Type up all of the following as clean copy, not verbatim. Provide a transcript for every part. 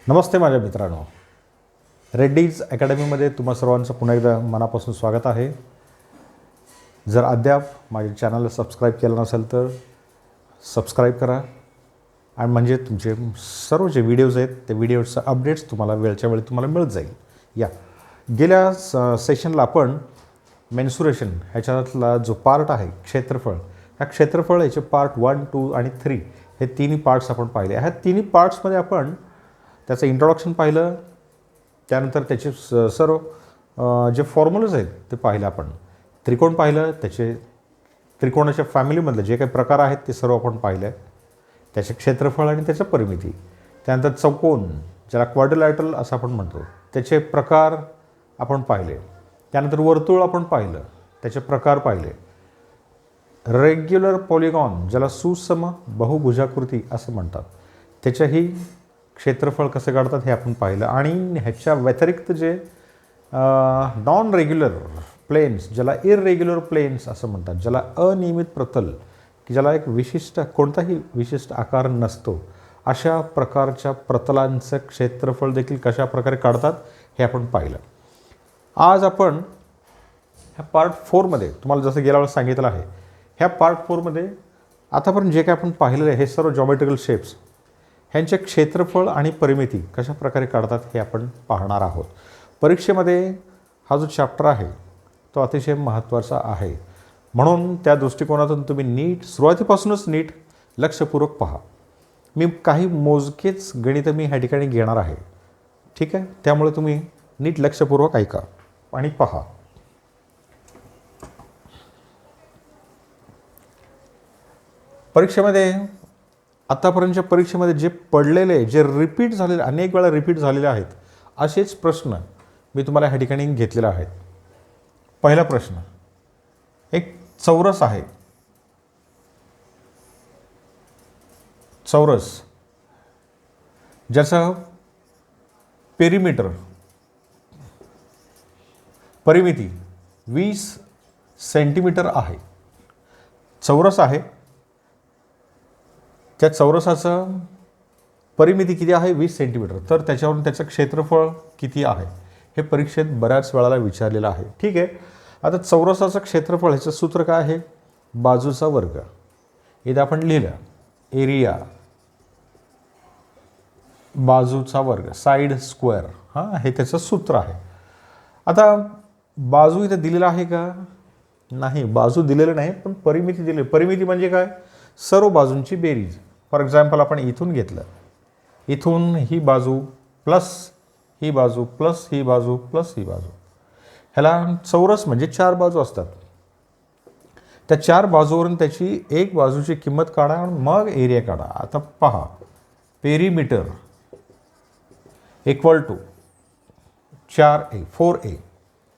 नमस्ते माझ्या मित्रांनो, रेड्डीज अकॅडमीमध्ये तुम्हा सर्वांचं पुन्हा एकदा मनापासून स्वागत आहे. जर अद्याप माझ्या चॅनलला सबस्क्राईब केलं नसेल तर सबस्क्राईब करा आणि म्हणजे तुमचे सर्व जे व्हिडिओज आहेत ते व्हिडिओजचं अपडेट्स तुम्हाला वेळच्या वेळी तुम्हाला मिळत जाईल. गेल्या सेशनला आपण मेन्सुरेशन ह्याच्यातला जो पार्ट आहे क्षेत्रफळ, ह्या क्षेत्रफळ याचे पार्ट 1, 2 आणि 3 हे तिन्ही पार्ट्स आपण पाहिले. ह्या तिन्ही पार्ट्समध्ये आपण त्याचं इंट्रोडक्शन पाहिलं, त्यानंतर त्याचे सर्व जे फॉर्म्युलाज आहेत ते पाहिलं. आपण त्रिकोण पाहिलं, त्याचे त्रिकोणाच्या फॅमिलीमधले जे काही प्रकार आहेत ते सर्व आपण पाहिले, त्याचे क्षेत्रफळ आणि त्याचं परिमिती. त्यानंतर चौकोन, ज्याला क्वाड्रिलॅटरल असं आपण म्हणतो, त्याचे प्रकार आपण पाहिले. त्यानंतर वर्तुळ आपण पाहिलं, त्याचे प्रकार पाहिले. रेग्युलर पॉलिगॉन, ज्याला सुसम बहुभुजाकृती असं म्हणतात, त्याच्याही क्षेत्रफळ कसे काढतात हे आपण पाहिलं. आणि ह्याच्या व्यतिरिक्त जे नॉन रेग्युलर प्लेन्स, ज्याला इररेग्युलर प्लेन्स असं म्हणतात, ज्याला अनियमित प्रतल, की ज्याला एक विशिष्ट कोणताही विशिष्ट आकार नसतो, अशा प्रकारच्या प्रतलांचं क्षेत्रफळ देखील कशा प्रकारे काढतात हे आपण पाहिलं. आज आपण ह्या पार्ट 4मध्ये तुम्हाला जसं गेल्या वेळेस सांगितलं आहे, ह्या पार्ट 4मध्ये आतापर्यंत जे काय आपण पाहिलेलं आहे हे सर्व जॉमेट्रिकल शेप्स, ह्यांचे क्षेत्रफळ आणि परिमिती कशा प्रकारे काढतात हे आपण पाहणार आहोत. परीक्षेमध्ये हा जो चॅप्टर आहे तो अतिशय महत्त्वाचा आहे, म्हणून त्या दृष्टिकोनातून तुम्ही नीट सुरुवातीपासूनच नीट लक्षपूर्वक पहा. मी काही मोजकेच गणितं ह्या ठिकाणी घेणार आहे, ठीक आहे. त्यामुळे तुम्ही नीट लक्षपूर्वक ऐका आणि पहा. परीक्षेमध्ये आत्तापर्यंतच्या परीक्षेमध्ये जे पडलेले, जे रिपीट झालेले, अनेक वेळा रिपीट झालेले आहेत, असेच प्रश्न मी तुम्हाला ह्या ठिकाणी घेतलेले आहेत. पहिला प्रश्न, एक चौरस आहे. चौरस ज्याचं परिमिती 20 सेंटीमीटर आहे. चौरस आहे, त्या चौरसाचं परिमिती किती आहे? 20 सेंटीमीटर. तर त्याच्यावरून त्याचं क्षेत्रफळ किती आहे हे परीक्षेत बऱ्याच वेळाला विचारलेलं आहे, ठीक आहे. आता चौरसाचं क्षेत्रफळ ह्याचं सूत्र काय आहे? बाजूचा वर्ग. इथे आपण लिहिलं एरिया बाजूचा वर्ग, साईड स्क्वेअर, हे त्याचं सूत्र आहे. आता बाजू इथे दिलेला आहे का? नाही, बाजू दिलेलं नाही, पण परिमिती दिली. परिमिती म्हणजे काय? सर्व बाजूंची बेरीज. फॉर एक्झाम्पल आपण इथून घेतलं, इथून ही बाजू प्लस ही बाजू प्लस ही बाजू प्लस ही बाजू, ह्याला चौरस म्हणजे 4 बाजू असतात. त्या 4 बाजूवरून त्याची एक बाजूची किंमत काढा आणि मग एरिया काढा. आता पहा, perimeter equal to 4a 4a.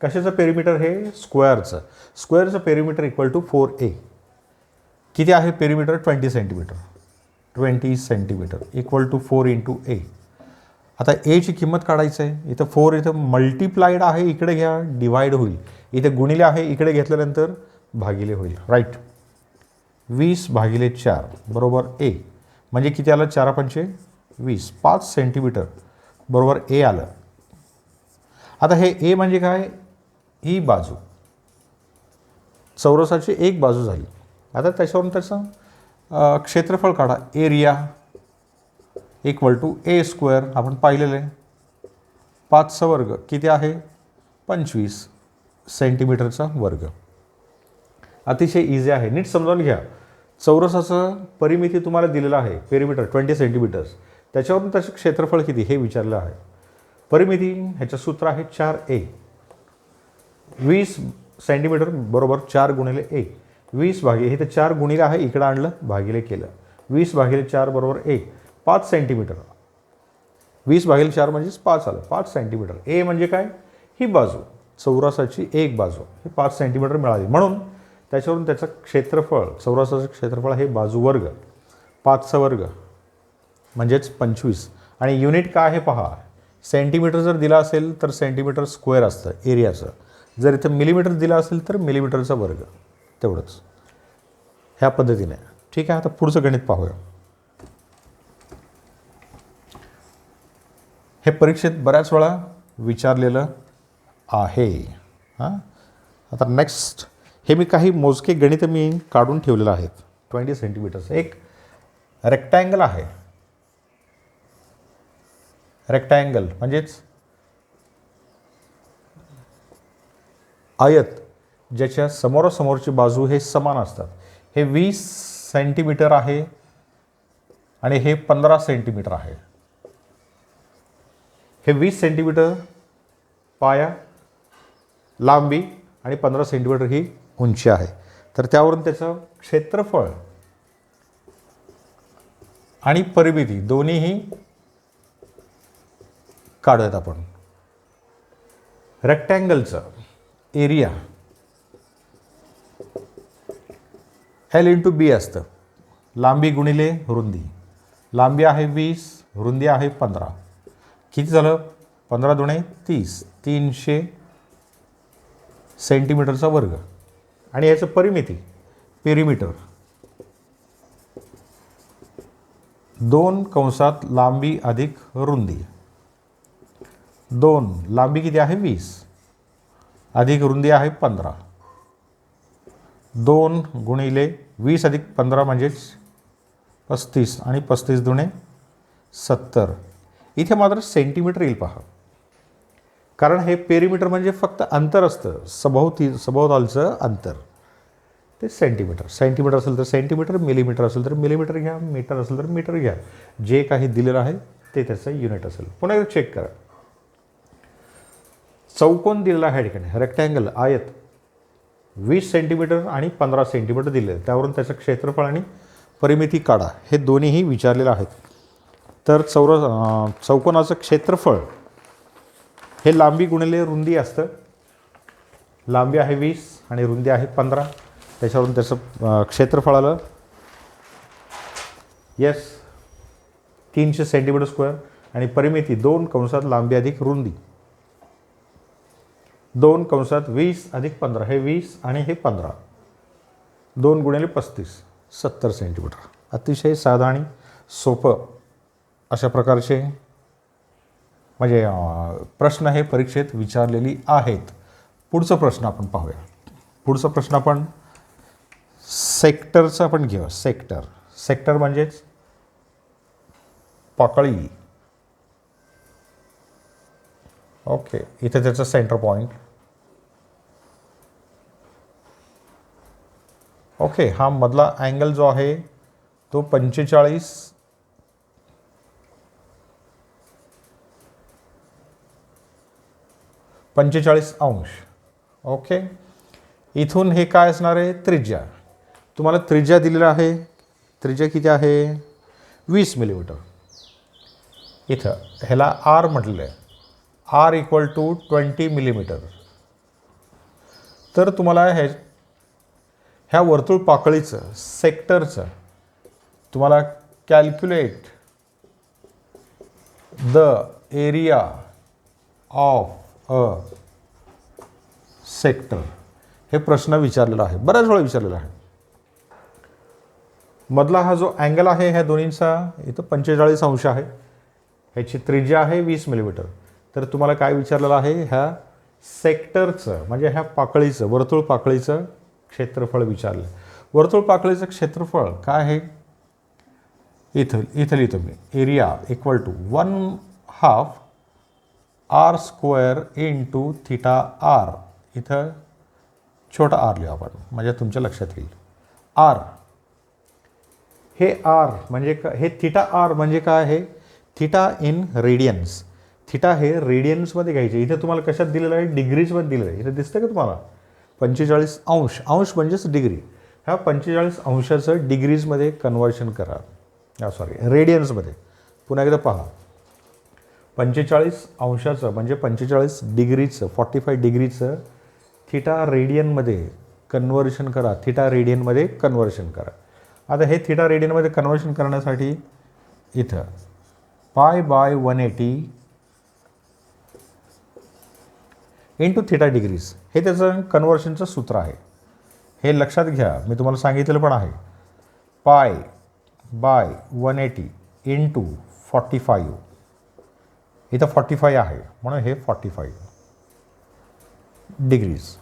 कशाचं पेरीमीटर? हे स्क्वेअरचं. स्क्वेअरचं पेरीमीटर इक्वल टू 4a. किती आहे perimeter? 20 centimetre. 20 centimetre equal to 4 into A. आता एची किंमत काढायचं आहे. इथं 4 इथं मल्टिप्लाइड आहे, इकडे घ्या डिवाइड होईल. इथे गुणिले आहे, इकडे घेतल्यानंतर भागिले होईल, राईट. 20 भागिले 4 बरोबर ए. म्हणजे किती आलं? 4 पंचे 20, 5 सेंटीमीटर बरोबर ए आलं. आता हे ए म्हणजे काय? ही बाजू, चौरसाची एक बाजू झाली. आता त्याच्यावरून त्याचं क्षेत्रफळ काढा. Area equal to A square. आपण पाहिलेलं आहे, 5चा वर्ग किती आहे? 25 सेंटीमीटरचा वर्ग. अतिशय इझी आहे, नीट समजावून घ्या. चौरसाचं परिमिती तुम्हाला दिलेलं आहे, पेरीमीटर 20 सेंटीमीटर्स. त्याच्यावरून त्याचं क्षेत्रफळ किती हे विचारलं आहे. परिमिती ह्याचं सूत्र आहे 4a. 20 सेंटीमीटर बरोबर 4 गुणिले ए. 20 भागिले, इथे 4 गुणिले आहे, इकडं आणलं भागिले केलं. 20 भागिले 4 बरोबर ए. 5 सेंटीमीटर. 20 भागिले 4 म्हणजेच 5 आलं, 5 सेंटीमीटर. ए म्हणजे काय? ही बाजू, चौरसाची एक बाजू, हे 5 सेंटीमीटर मिळाली. म्हणून त्याच्यावरून त्याचं क्षेत्रफळ, चौरसाचं क्षेत्रफळ हे बाजू वर्ग, 5चा वर्ग म्हणजेच 25. आणि युनिट काय आहे पहा. सेंटीमीटर जर दिला असेल तर सेंटीमीटर स्क्वेअर असतं एरियाचं. जर इथं मिलीमीटर दिला असेल तर मिलीमीटरचा वर्ग, तेवढंच. ह्या पद्धतीने, ठीक आहे. आता पुढचं गणित पाहूया. हे परीक्षेत बऱ्याच वेळा विचारलेलं आहे. हां, आता नेक्स्ट हे मी काही मोजके गणित मी काढून ठेवलेलं आहेत. 20 सेंटीमीटरचं एक रेक्टँगल आहे. रेक्टँगल म्हणजेच आयत ज्याच्या समोरासमोरची बाजू हे समान असतात. हे 20 सेंटीमीटर आहे आणि हे 15 सेंटीमीटर आहे. हे 20 सेंटीमीटर पाया लांबी आणि 15 सेंटीमीटर ही उंची आहे. तर त्यावरून त्याचं क्षेत्रफळ आणि परिमिती दोन्हीही काढूयात आपण. रेक्टँगलचं एरिया L/B असतं. लांबी गुणिले रुंदी. लांबी आहे 20, रुंदी आहे 15. किती झालं? 15 दुणे 30, 300 सेंटीमीटरचा वर्ग. आणि याचं परिमिती पेरिमीटर 2 कंसात लांबी अधिक रुंदी. 2 लांबी किती आहे? 20 अधिक रुंदी आहे 15. 2 गुणिले 20 अधिक 15 म्हणजेच 35 आणि 35 दुणे 70. इथे मात्र सेंटीमीटर येईल पहा, कारण हे पेरिमीटर म्हणजे फक्त अंतर असतं, सभोवतालचं अंतर. ते सेंटीमीटर. सेंटीमीटर असेल तर सेंटीमीटर, मिलीमीटर असेल तर मिलीमीटर घ्या, मीटर असेल तर मीटर घ्या. जे काही दिलेलं आहे ते त्याचं युनिट असेल. पुन्हा एकदा चेक करा. चौकोन दिलेला आहे ठिकाणी, रेक्टँगल आयत 20 सेंटीमीटर आणि 15 सेंटीमीटर दिले. त्यावरून त्याचं क्षेत्रफळ आणि परिमिती काढा. हे दोन्हीही विचारलेलं आहेत. तर चौकोनाचं क्षेत्रफळ हे लांबी गुणिले रुंदी असतं. लांबी आहे 20 आणि रुंदी आहे 15. त्याच्यावरून त्याचं क्षेत्रफळ आलं 300 सेंटीमीटर स्क्वेअर आणि परिमिती 2 कंसात लांबी अधिक रुंदी. 2 कंसात 20 अधिक 15 हे 20 आणि हे 15. 2 गुणिले 35 70 सेंटीमीटर. अतिशय साधा आणि सोपं अशा प्रकारचे म्हणजे प्रश्न हे परीक्षेत विचारलेली आहेत. पुढचा प्रश्न आपण पाहूया. पुढचा प्रश्न आपण सेक्टरचा आपण घेऊ. सेक्टर म्हणजेच पाकळी. ओके, इथे त्याचं सेंटर पॉईंट. ओके, हा मधला अँगल जो आहे तो 45 अंश. ओके, इथून हे काय असणार आहे? त्रिज्या. तुम्हाला त्रिज्या दिलेला आहे. त्रिज्या किती आहे? 20 मिलीमीटर. इथं ह्याला आर म्हटलेलं आहे. R equal to 20 millimetre. तर तुम्हाला ह्या वर्तुळ पाकळीचं सेक्टरचं तुम्हाला calculate the area of a sector हे प्रश्न विचारलेला आहे. बऱ्याच वेळा विचारलेला आहे. मधला हा जो अँगल आहे ह्या दोन्हींचा इथं 45 अंश आहे. ह्याची त्रिज्या आहे 20 मिलीमीटर. तर तुम्हाला काय विचारलेलं आहे? ह्या सेक्टरचं म्हणजे ह्या पाकळीचं वर्तुळ पाकळीचं क्षेत्रफळ विचारलं. वर्तुळ पाकळीचं क्षेत्रफळ काय आहे? इथं लिहितो मी. Area equal to 1/2 R square into theta R. इथं छोटा आर लिहू आपण म्हणजे तुमच्या लक्षात येईल. आर हे आर म्हणजे हे थिटा आर म्हणजे काय आहे? Theta in Radiance. थिटा हे रेडियन्समध्ये घ्यायचे. इथे तुम्हाला कशात दिलेलं आहे? डिग्रीजमध्ये दिलेलं आहे. इथे दिसतं का तुम्हाला? 45 अंश. अंश म्हणजेच डिग्री. ह्या 45 अंशाचं डिग्रीजमध्ये कन्व्हर्शन करा. रेडियन्समध्ये. पुन्हा एकदा पहा. 45 अंशाचं म्हणजे 45 डिग्रीचं 45 डिग्रीचं थिटा रेडियनमध्ये कन्व्हर्शन करा. थिटा रेडियनमध्ये कन्व्हर्शन करा. आता हे थिटा रेडियनमध्ये कन्व्हर्शन करण्यासाठी इथं π/180 इंटू थिटा डिग्रीज हे त्याचं कन्व्हर्शनचं सूत्र आहे. हे लक्षात घ्या. मी तुम्हाला सांगितलेलं पण आहे. π/180 इंटू 45 इथं 45 आहे म्हणून हे 45 डिग्रीज.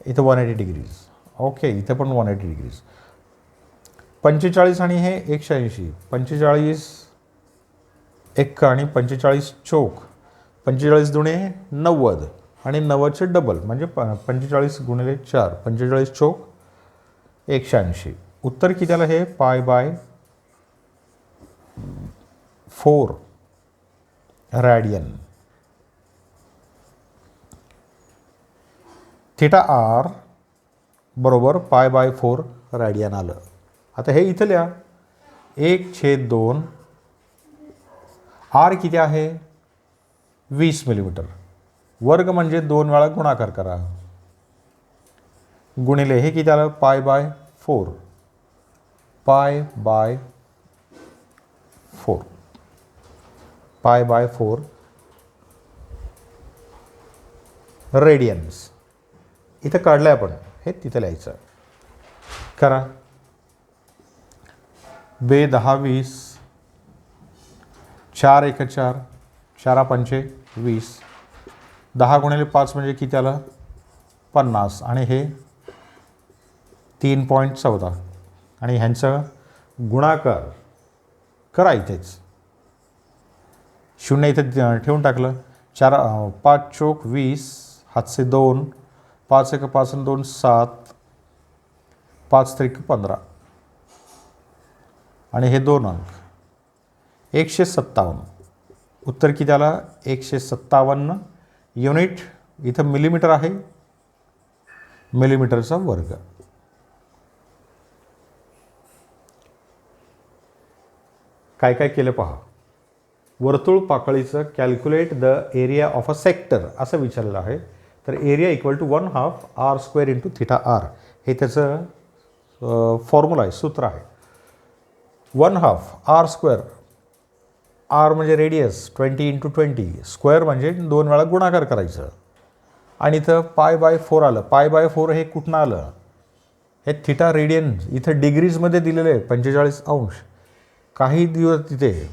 इथं 180 डिग्रीज. ओके, इथं पण 180 डिग्रीज. 45 आणि हे 180. 45 एक्क आणि 45 चोक. 45 दुणे 90 आणि 90चे डबल म्हणजे 45 गुणिले 4. 45 चोक 180. उत्तर किती आलं हे? π/4 रॅडियन. थीटा आर बरोबर π/4 रॅडियन आलं. आता हे इथं लिहा. 1/2 आर किती आहे? 20 मिलीमीटर. वर्ग म्हणजे 2 वेळा गुणाकार करा. गुणिले हे किती आलं? π/4. π/4 रेडियन्स. इथं काढलं आहे आपण, हे तिथं लिहायचं. करा. 2 10 20. 4 1 4. 4 5 20. 10 गुणिले 5 म्हणजे किती आलं? 50. आणि हे 3.14. आणि ह्यांचं गुणाकार करा इथेच. 0 इथे ठेवून टाकलं. 5 चोक 20. हातचे 2. 5 1 5 आणि 2 7. 5 त्रिक 15. आणि हे 2 अंक 157. उत्तर किती आला? 157 युनिट. इथं मिलीमीटर आहे, मिलीमीटरचा वर्ग. काय काय केलं पहा. वर्तुळ पाकळीचं calculate the area of a sector असं विचारलेलं आहे. तर area equal to 1/2 r² into theta R हे त्याचं फॉर्म्युला आहे, सूत्र आहे. 1/2 r². आर म्हणजे रेडियस 20 इंटू 20. स्क्वेअर म्हणजे 2 वेळा गुणाकार करायचं. आणि इथं π/4 आलं. π/4 हे कुठनं आलं? हे थीटा रेडियन इथं डिग्रीजमध्ये दिलेलं आहे 45 अंश. काही दिवस तिथे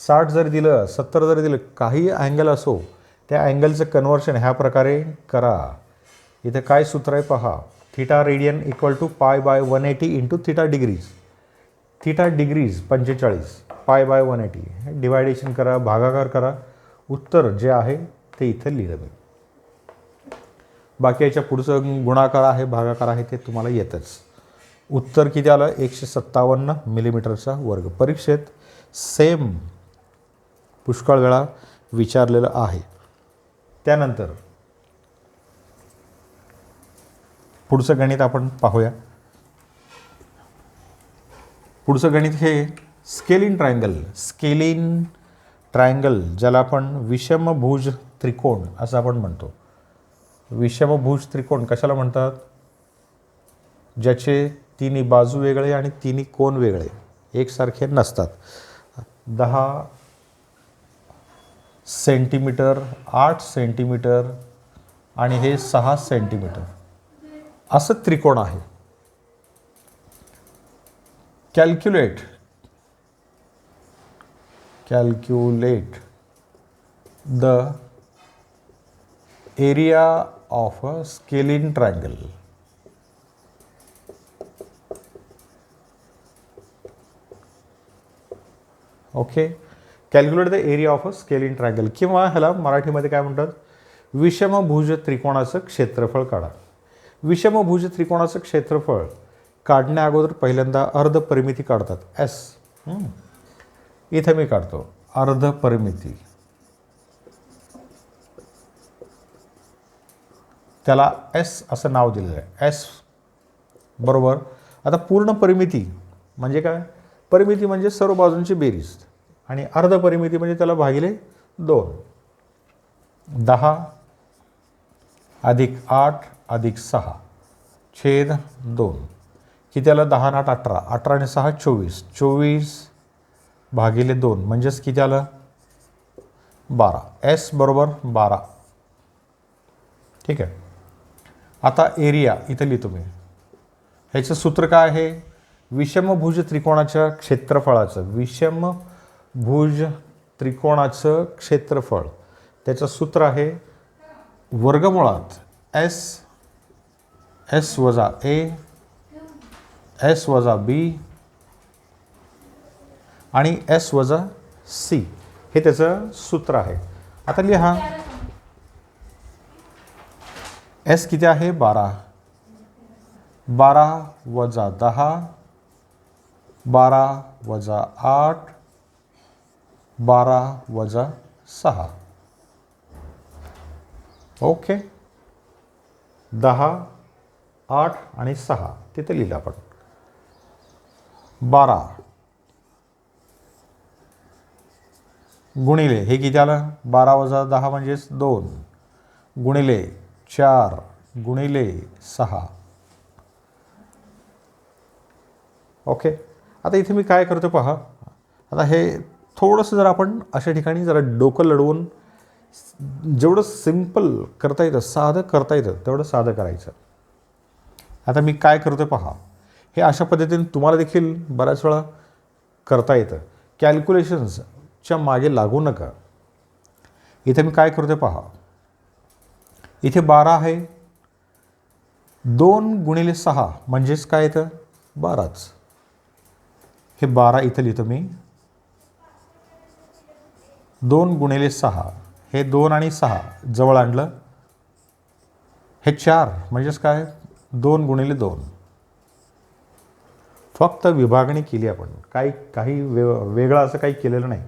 60 जर दिलं, 70 जर दिलं, काही अँगल असो, त्या अँगलचं कन्व्हर्शन ह्या प्रकारे करा. इथं काय सूत्र आहे पहा. Theta radian equal to π/180 into theta degrees. Theta degrees 45 π/180. Division करा, भागाकार करा. उत्तर जे आहे ते इथं लिहिलं मी. बाकी याच्या पुढचं गुणाकार आहे, भागाकार आहे, ते तुम्हाला येतच. उत्तर किती आलं? 157 मिलीमीटरचा वर्ग. परीक्षेत सेम पुष्कळ वेळा विचारलेलं आहे. त्यानंतर पुढचं गणित आपण पाहूया. पुढचं गणित हे स्केलिन ट्रायंगल ज्याला आपण विषमभुज त्रिकोण असं आपण म्हणतो. विषमभुज त्रिकोण कशाला म्हणतात? ज्याचे तिन्ही बाजू वेगळे आणि तिन्ही कोन वेगळे एकसारखे नसतात. 10 सेंटीमीटर, 8 सेंटीमीटर आणि हे 6 सेंटीमीटर असं त्रिकोण आहे. Calculate the area of a scalene triangle. Okay, calculate the area of a scalene triangle किंवा ह्याला मराठीमध्ये काय म्हणतात? विषमभुज त्रिकोणाचं क्षेत्रफळ काढा. विषमभुज त्रिकोणाचं क्षेत्रफळ काढण्या अगोदर पहिल्यांदा अर्धपरिमिती काढतात. एस इथे मी काढतो अर्धपरिमिती. त्याला एस असं नाव दिलेलं आहे. एस बरोबर. आता पूर्ण परिमिती म्हणजे काय? परिमिती म्हणजे सर्व बाजूंची बेरीज आणि अर्धपरिमिती म्हणजे त्याला भागिले 2. 10 अधिक 8 अधिक 6 छेद 2 की त्याला 10 8 18. 18 आणि 6 24. 24 भागिले 2 म्हणजेच किती आलं? 12. एस बरोबर 12. ठीक आहे. आता एरिया इथं लिहितो मी. ह्याचं सूत्र काय आहे? विषमभुज त्रिकोणाच्या क्षेत्रफळाचं, विषमभुज त्रिकोणाचं क्षेत्रफळ, त्याचं सूत्र आहे वर्गमुळात एस वजा ए एस वजा बी आणि एस वजा सी, हे त्याचं सूत्र आहे. आता लिहा, एस किती आहे 12, 12 वजा 10, 12 वजा 8, 12 वजा 6. ओके, 10, 8 आणि 6 तिथे लिहिलं आपण. 12 गुणिले हे किती आलं, 12 वजा 10 म्हणजेच 2 गुणिले 4 गुणिले 6. ओके, आता इथे मी काय करतो पहा. आता हे थोडंसं जर आपण अशा ठिकाणी जरा डोकं लढवून जेवढं सिम्पल करता येतं, साधं करता येतं तेवढं साधं करायचं. आता मी काय करतो पहा, हे अशा पद्धतीने तुम्हाला देखील बऱ्याच वेळा करता येतं. कॅल्क्युलेशन्सच्या मागे लागू नका. इथे मी काय करतो पहा, इथे 12 आहे, 2 गुणिले 6 म्हणजेच काय येतं 12च. हे 12 इथं लिहितो मी, 2 गुणिले 6, हे 2 आणि 6 जवळ आणलं, हे 4 म्हणजेच काय 2 गुणिले 2. फक्त विभागणी केली आपण, काही वेगळं असं काही केलेलं नाही.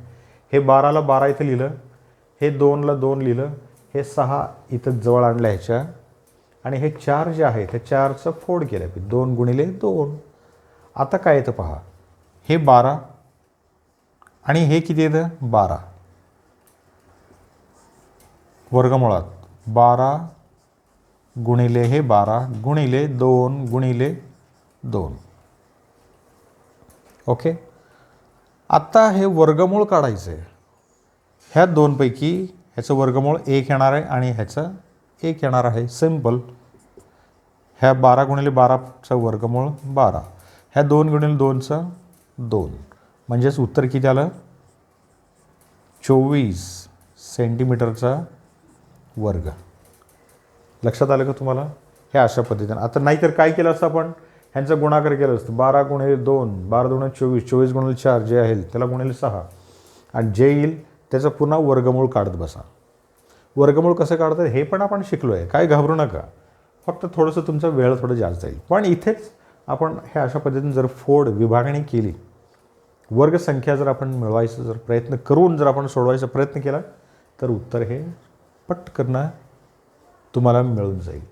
हे 12ला 12 इथं लिहिलं, हे 2ला 2 लिहिलं, हे 6 इथं जवळ आणलं ह्याच्या, आणि हे 4 जे आहे त्या 4चं फोड केलं, 2 गुणिले 2. आता काय येतं पहा, हे 12 आणि हे किती येतं 12, वर्गमुळात 12 गुणिले हे 12 गुणिले 2 गुणिले 2. ओके, आत्ता हे वर्गमूळ काढायचं आहे. ह्या दोनपैकी ह्याचं वर्गमूळ 1 येणार आहे आणि ह्याचं 1 येणार आहे. सिम्पल. ह्या 12 गुणिले 12चं वर्गमूळ 12, ह्या 2 गुणिले 2चं 2, म्हणजेच उत्तर किती आलं 24 सेंटीमीटरचा वर्ग. लक्षात आलं का तुम्हाला? हे अशा पद्धतीनं. आता नाहीतर काय केलं असतं आपण, ह्यांचा गुणाकार केलं असतं. 12 गुणिले 2, 12 गुणिले 24, 24 गुणिले 4 जे आहे त्याला गुणिले 6, आणि जे येईल त्याचं पुन्हा वर्गमूळ काढत बसा. वर्गमूळ कसं काढतात हे पण आपण शिकलो आहे, काय घाबरू नका. फक्त थोडंसं तुमचा वेळ थोडं जास्त जाईल. पण इथेच आपण हे अशा पद्धतीने जर फोड विभागणी केली, वर्गसंख्या जर आपण मिळवायचं जर प्रयत्न करून जर आपण सोडवायचा प्रयत्न केला, तर उत्तर हे पटकन तुम्हाला मिळून जाईल.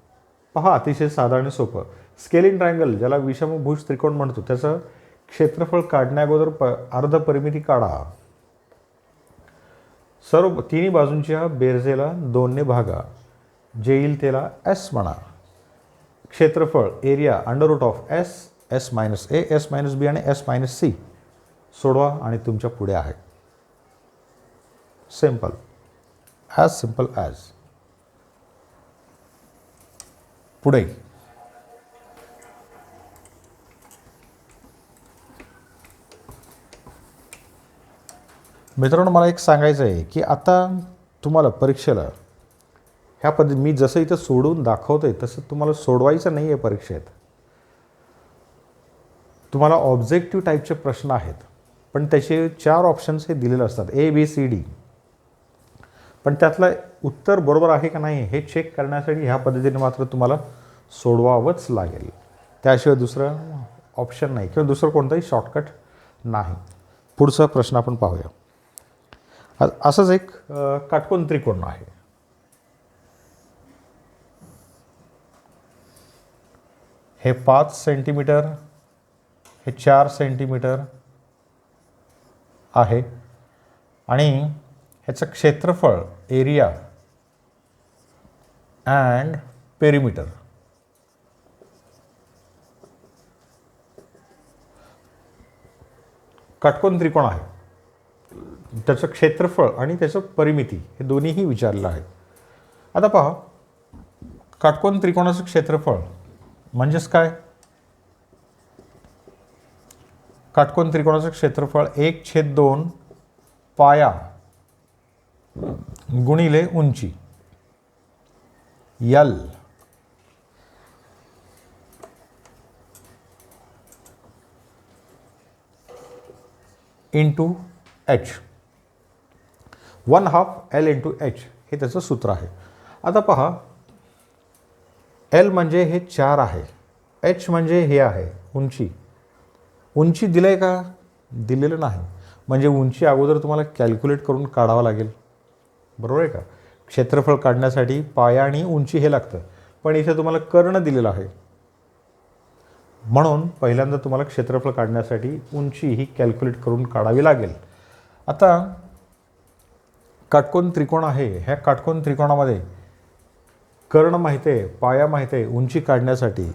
पहा, अतिशय साधं आणि सोपं. स्केलिंग ट्रायंगल, ज्याला विषमभुज त्रिकोण म्हणतो, त्याचं क्षेत्रफळ काढण्याअगोदर अर्धपरिमिती काढा. सर्व तिन्ही बाजूंच्या बेरजेला 2ने भागा, जे येईल त्याला एस म्हणा. क्षेत्रफळ area under root of S, S minus A, S minus B आणि एस मायनस सी. सोडवा आणि तुमच्या पुढे आहे. Simple, as simple as. पुढे मित्रांनो, मला एक सांगायचं आहे की आता तुम्हाला परीक्षेला ह्या पद्धती मी जसं इथं सोडवून दाखवतोय तसं तुम्हाला सोडवायचं नाही आहे. परीक्षेत तुम्हाला ऑब्जेक्टिव्ह टाईपचे प्रश्न आहेत, पण त्याचे 4 ऑप्शन्स हे दिलेले असतात, ए बी सी डी. पण त्यातलं उत्तर बरोबर आहे का नाही हे चेक करण्यासाठी ह्या पद्धतीने मात्र तुम्हाला सोडवावंच लागेल. त्याशिवाय दुसरं ऑप्शन नाही किंवा दुसरं कोणताही शॉर्टकट नाही. पुढचा प्रश्न आपण पाहूया. असंच एक काटकोन त्रिकोण आहे. हे 5 सेंटीमीटर, हे 4 सेंटीमीटर आहे आणि ह्याचं क्षेत्रफळ एरिया अँड पेरिमीटर काटकोन त्रिकोण आहे. त्याचं क्षेत्रफळ आणि त्याचं परिमिती हे दोन्हीही विचारलेलं आहे. आता पहा, काटकोन त्रिकोणाचं क्षेत्रफळ म्हणजेच काय? काटकोन त्रिकोणाचं क्षेत्रफळ 1/2 पाया गुणिले उंची L into H, 1/2 L into H हे त्याचं सूत्र आहे. आता पहा, एल म्हणजे हे 4 आहे, एच म्हणजे हे आहे उंची. उंची दिलं आहे का? दिलेलं नाही. म्हणजे उंची अगोदर तुम्हाला कॅल्क्युलेट करून काढावं लागेल, बरोबर आहे का? क्षेत्रफळ काढण्यासाठी पाया आणि उंची हे लागतं, पण इथे तुम्हाला कर्ण दिलेलं आहे, म्हणून पहिल्यांदा तुम्हाला क्षेत्रफळ काढण्यासाठी उंची ही कॅल्क्युलेट करून काढावी लागेल. आता काटकोन त्रिकोण आहे, ह्या काटकोन त्रिकोणामध्ये कर्ण माहिती आहे, पाया माहिती आहे. उंची काढण्यासाठी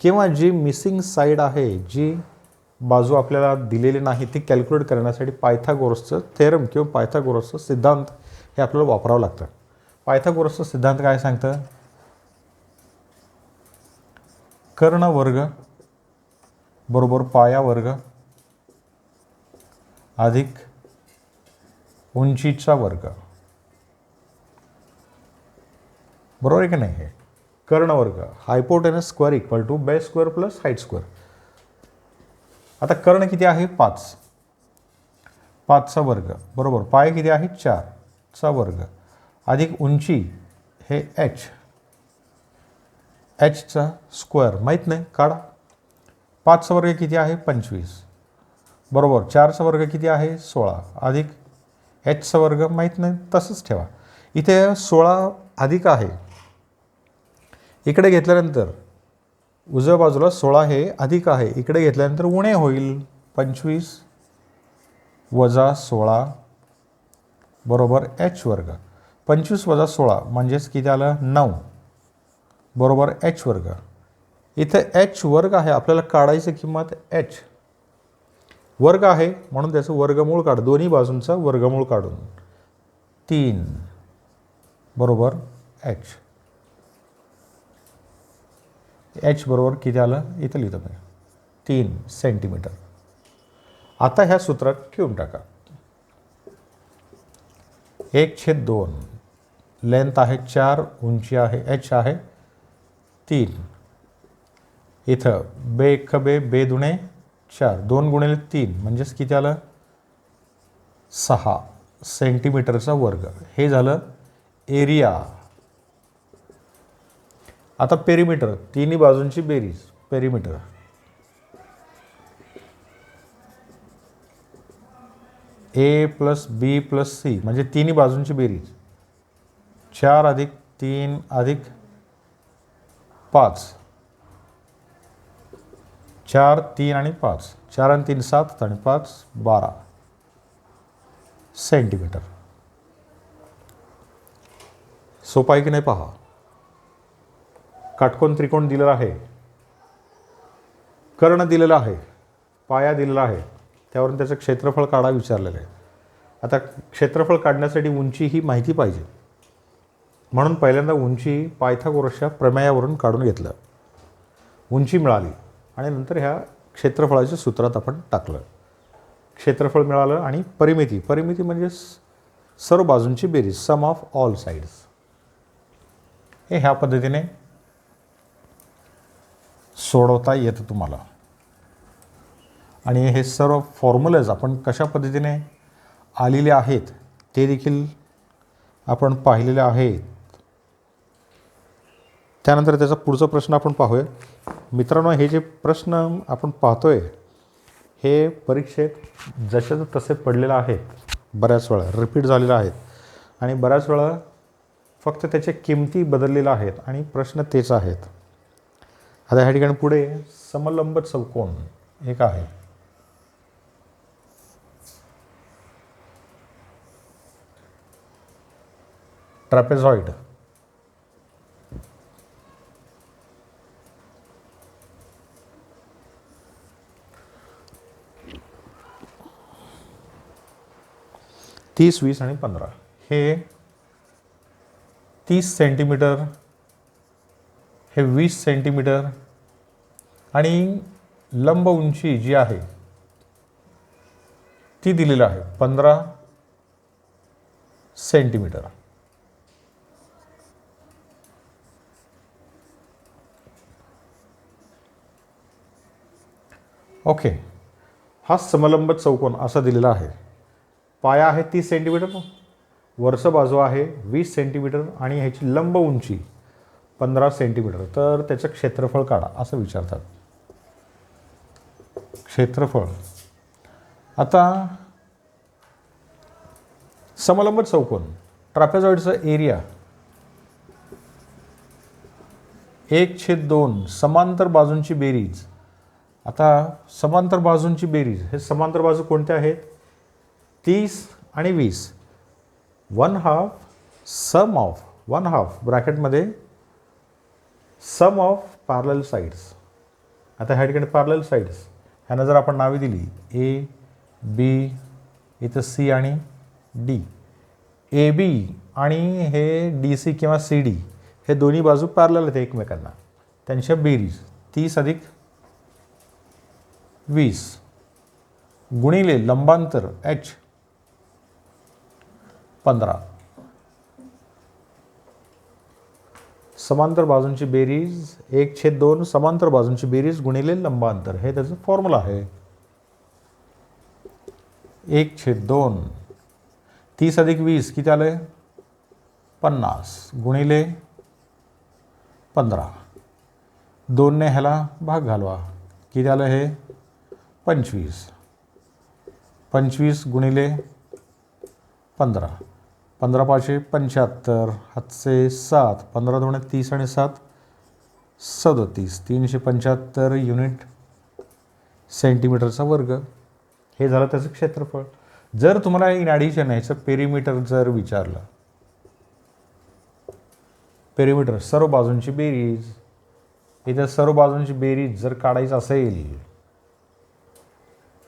किंवा जी मिसिंग साईड आहे, जी बाजू आपल्याला दिलेली नाही, ती कॅल्क्युलेट करण्यासाठी पायथागोरसचं थेरम किंवा पायथागोरसचं सिद्धांत हे आपल्याला वापरावं लागतं. पायथागोरसचं सिद्धांत काय सांगतं? कर्ण वर्ग बरोबर पाया वर्ग अधिक उंचीचा वर्ग, बरोबर आहे की नाही? हे कर्ण वर्ग, hypotenuse square equal to base square plus height square. आता कर्ण किती आहे? 5, 5चा वर्ग बरोबर पाय किती आहे? 4चा वर्ग अधिक उंची हे एच, एचचा स्क्वेअर माहीत नाही, काढा. 5चा वर्ग किती आहे? 25 बरोबर 4चा वर्ग किती आहे? 16 अधिक एचचा वर्ग माहीत नाही, तसंच ठेवा. इथे 16 अधिक आहे, इकडे घेतल्यानंतर उजव्या बाजूला 16 हे अधिक आहे, इकडे घेतल्यानंतर उणे होईल. 25 वजा 16 बरोबर एच वर्ग. 25 वजा 16 म्हणजेच किती आलं? 9 बरोबर एच वर्ग. इथे एच वर्ग आहे, आपल्याला काढायची किंमत एच वर्ग आहे, म्हणून त्याचं वर्गमूळ काढ, दोन्ही बाजूंचा वर्गमूळ काढून 3 बरोबर एच. एच बरोबर किती आलं? इथं लिहितो मी 3 सेंटीमीटर. आता ह्या सूत्रात ठेवून टाका. 1/2 लेंथ आहे 4, उंची आहे एच आहे 3. इथं बे एक बे, बे दुणे 4, 2 गुणिले 3 म्हणजेच किती आलं? 6 सेंटीमीटरचा वर्ग. हे झालं एरिया. आता पेरीमीटर, तिन्ही बाजूंची बेरीज, पेरीमीटर ए प्लस बी प्लस सी म्हणजे तिन्ही बाजूंची बेरीज 4 अधिक 3 अधिक 5, 4 3 आणि 5, 4 आणि 3 7 आणि 5 12 सेंटीमीटर. सोपा आहे की नाही पहा. काटकोन त्रिकोण दिलेला आहे, कर्ण दिलेला आहे, पाया दिलेला आहे, त्यावरून त्याचं क्षेत्रफळ काढा विचारलेलं आहे. आता क्षेत्रफळ काढण्यासाठी उंची ही माहिती पाहिजे, म्हणून पहिल्यांदा उंची पायथागोरसच्या प्रमेयावरून काढून घेतलं, उंची मिळाली आणि नंतर ह्या क्षेत्रफळाच्या सूत्रात आपण टाकलं, क्षेत्रफळ मिळालं. आणि परिमिती, परिमिती म्हणजे सर्व बाजूंची बेरीज, सम ऑफ ऑल साइड्स. हे ह्या पद्धतीने सोडवता येतं तुम्हाला. आणि हे सर्व फॉर्म्युलाज आपण कशा पद्धतीने आलेले आहेत ते देखील आपण पाहिलेले आहेत. त्यानंतर त्याचा पुढचा प्रश्न आपण पाहूया. मित्रांनो, हे जे प्रश्न आपण पाहतोय हे परीक्षेत जसेच तसे पडलेलं आहे, बऱ्याच वेळा रिपीट झालेलं आहेत आणि बऱ्याच वेळा फक्त त्याच्या किमती बदललेल्या आहेत आणि प्रश्न तेच आहेत. आता ह्या ठिकाणी पुढे समलंब चौकोन एक आहे, ट्रॅपेझॉइड, तीस 20 आणि 15. हे 30 सेंटीमीटर, हे 20 सेंटीमीटर आणि लंब उंची जी आहे ती दिलेली आहे 15 सेंटीमीटर. ओके, हा समलंब चौकोन असा दिलेला आहे. पाया आहे 30 सेंटीमीटर, वरचं बाजू आहे 20 सेंटीमीटर आणि ह्याची लंब उंची 15 सेंटीमीटर. तर त्याचं क्षेत्रफळ काढा असं विचारतात. क्षेत्रफळ. आता समलंब चौकोन ट्रॅपेझॉइडचं एरिया 1/2 समांतर बाजूंची बेरीज. आता समांतर बाजूंची बेरीज, हे समांतर बाजू कोणत्या आहेत? 30 आणि 20. 1/2 सम ऑफ 1/2 ब्रॅकेटमध्ये सम ऑफ पॅरलल साईड्स. आता ह्या ठिकाणी पॅरलल साईड्स ह्यांना जर आपण नावे दिली ए बी, इथं सी आणि डी. ए बी आणि हे डी सी किंवा सी डी हे दोन्ही बाजू पॅरलल आहेत एकमेकांना. त्यांच्या बेरीज 30 अधिक 20 गुणिले लंबांतर एच 15. समांतर बाजूंची बेरीज 1/2 समांतर बाजूंची बेरीज गुणिले लंबांतर, हे त्याचं फॉर्म्युला आहे. 1/2 30 अधिक 20 किती आलं? 50 गुणिले 15. 2ने ह्याला भाग घालवा, किती आलं हे? 25. 25 गुणिले 15. 15 पाचशे 75, हातचे 7, 15 दोणे 30 आणि 7 37, 375 युनिट सेंटीमीटरचा वर्ग. हे झालं त्याचं क्षेत्रफळ. जर तुम्हाला इन ॲडिशन ह्याचं पेरिमीटर जर विचारलं, पेरिमीटर सर्व बाजूंची बेरीज, इथं सर्व बाजूंची बेरीज जर काढायचं असेल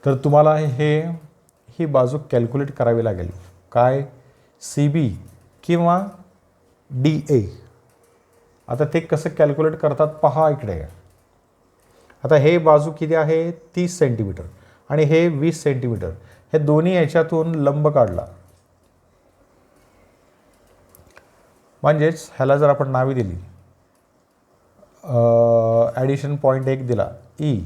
तर तुम्हाला ही बाजू कॅल्क्युलेट करावी लागेल. काय? सी बी किंवा डी ए. आता ते कसं कॅल्क्युलेट करतात पहा इकडे. आता हे बाजू किती आहे? 30 सेंटीमीटर आणि हे 20 सेंटीमीटर. हे दोन्ही याच्यातून लंब काढला, म्हणजेच ह्याला जर आपण नावे दिली, ॲडिशन पॉईंट 1 दिला ई.